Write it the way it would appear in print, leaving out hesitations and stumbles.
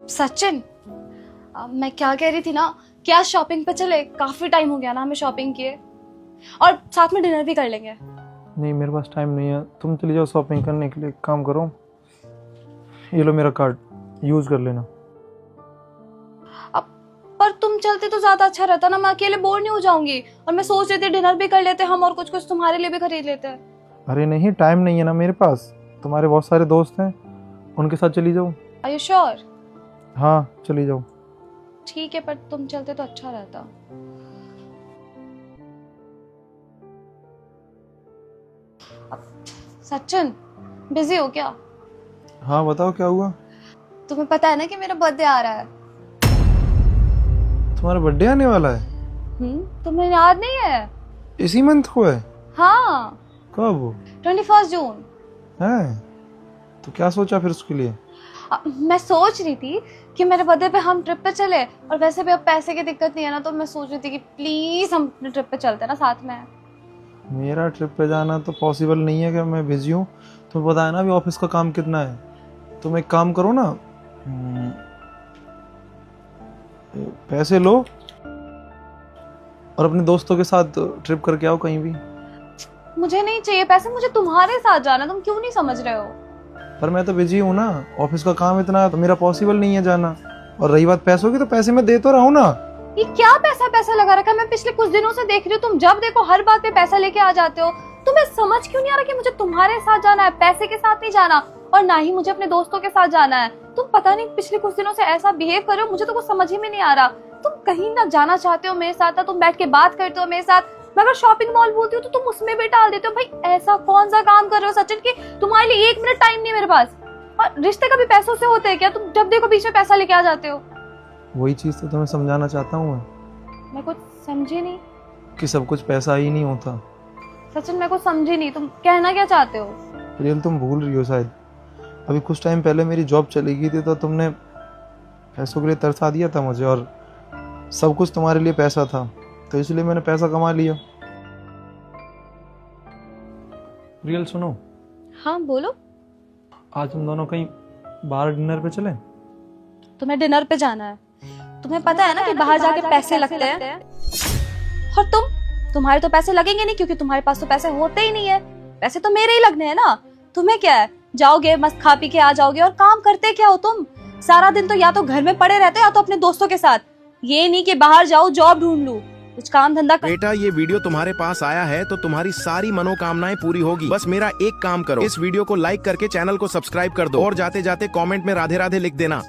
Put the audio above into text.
सचिन, मैं क्या कह रही थी ना, क्या शॉपिंग पे चले? काफी टाइम हो गया ना हमें शॉपिंग किए, और साथ में डिनर भी कर लेंगे। नहीं, मेरे पास टाइम नहीं है। तुम चली जाओ शॉपिंग करने के लिए। एक काम करो, ये लो मेरा कार्ड, यूज कर लेना। अब पर तुम चलते तो ज्यादा अच्छा रहता ना, मैं अकेले बोर नहीं हो जाऊंगी। और मैं सोच रही थी डिनर भी कर लेते हम, और कुछ कुछ तुम्हारे लिए भी खरीद लेते हैं। अरे नहीं, टाइम नहीं है ना मेरे पास। तुम्हारे बहुत सारे दोस्त हैं, उनके साथ चली जाओ। Are you sure? हाँ, चली जाओ। ठीक है, पर तुम चलते तो अच्छा रहता। सचिन, बिजी हो क्या? हाँ बताओ, क्या हुआ? तुम्हें पता है ना कि मेरा बर्थडे आ रहा है। तुम्हारा बर्थडे आने वाला है? तुम्हें याद नहीं है? इसी मंथ को है? हाँ, कब? 21 जून। है तो क्या सोचा फिर उसके लिए? मैं सोच रही थी कि मेरे बर्थडे पे हम ट्रिप पे चले, और वैसे भी अब पैसे की दिक्कत नहीं है ना, तो मैं सोच रही थी कि प्लीज हम अपने ट्रिप पे चलते हैं ना साथ में। मेरा ट्रिप पे जाना तो पॉसिबल नहीं है, कि मैं बिजी हूँ। तुम्हें पता है ना अभी ऑफिस का काम कितना है। तुम एक काम करो ना, पैसे लो और अपने दोस्तों के साथ ट्रिप करके आओ कहीं भी। मुझे नहीं चाहिए पैसे, मुझे तुम्हारे साथ जाना। तुम क्यों नहीं समझ रहे हो? पर मैं तो बिजी हूँ ना, ऑफिस का काम इतना है तो मेरा पॉसिबल नहीं है जाना। और रही बात पैसों की, तो पैसे मैं दे तो रहा हूँ ना। ये क्या पैसा पैसा लगा रखा है? मैं पिछले कुछ दिनों से देख रही हूँ, तुम जब देखो हर बात पे पैसा लेके आ जाते हो। तुम्हें समझ क्यों नहीं आ रहा कि मुझे तुम्हारे साथ जाना है, पैसे के साथ नहीं जाना, और ना ही मुझे अपने दोस्तों के साथ जाना है। तुम पता नहीं पिछले कुछ दिनों से ऐसा बिहेव कर रहे हो, मुझे तो कुछ समझ ही में नहीं आ रहा। तुम कहीं ना जाना चाहते हो मेरे साथ, तुम बैठ के बात करते हो मेरे साथ। मैं अगर शॉपिंग मॉल बोलती हूँ तो तुम उसमें भी टाल देते हो। भाई ऐसा कौन सा काम कर रहे हो सचिन, कि तुम्हारे लिए 1 मिनट टाइम नहीं है मेरे पास? और रिश्ते कभी पैसों से होते हैं क्या? तुम जब देखो बीच में पैसा लेके आ जाते हो। वही चीज तो तुम्हें समझाना चाहता हूँ मैं कुछ समझी नहीं। कि सब कुछ पैसा ही नहीं होता। सचिन, मैं कुछ समझी नहीं, तुम कहना क्या चाहते हो? रियल, तुम भूल रही हो शायद। अभी कुछ टाइम पहले मेरी जॉब चली गई थी, तो तुमने पैसों के लिए तरसा दिया था मुझे, और सब कुछ तुम्हारे लिए पैसा था, तो इसलिए मैंने पैसा कमा लिया। रियल सुनो। हाँ बोलो। आज हम दोनों कहीं बाहर डिनर पे चलें? तुम्हें डिनर पे जाना है? तुम्हें पता है ना कि बाहर जाके पैसे लगते हैं। और तुम्हारे तो पैसे लगेंगे नहीं, क्योंकि तुम्हारे पास तो पैसे होते ही नहीं है। पैसे तो मेरे ही लगने हैं ना। तुम्हें क्या है, जाओगे मस्त खा पी के आ जाओगे। और काम करते क्या हो तुम? सारा दिन तो या तो घर में पड़े रहते हो, या तो अपने दोस्तों के साथ। ये नहीं कि बाहर जाओ, जॉब ढूंढ लूं, कुछ काम धंधा कर। बेटा, ये वीडियो तुम्हारे पास आया है तो तुम्हारी सारी मनोकामनाएं पूरी होगी। बस मेरा एक काम करो, इस वीडियो को लाइक करके चैनल को सब्सक्राइब कर दो, और जाते जाते कमेंट में राधे राधे लिख देना।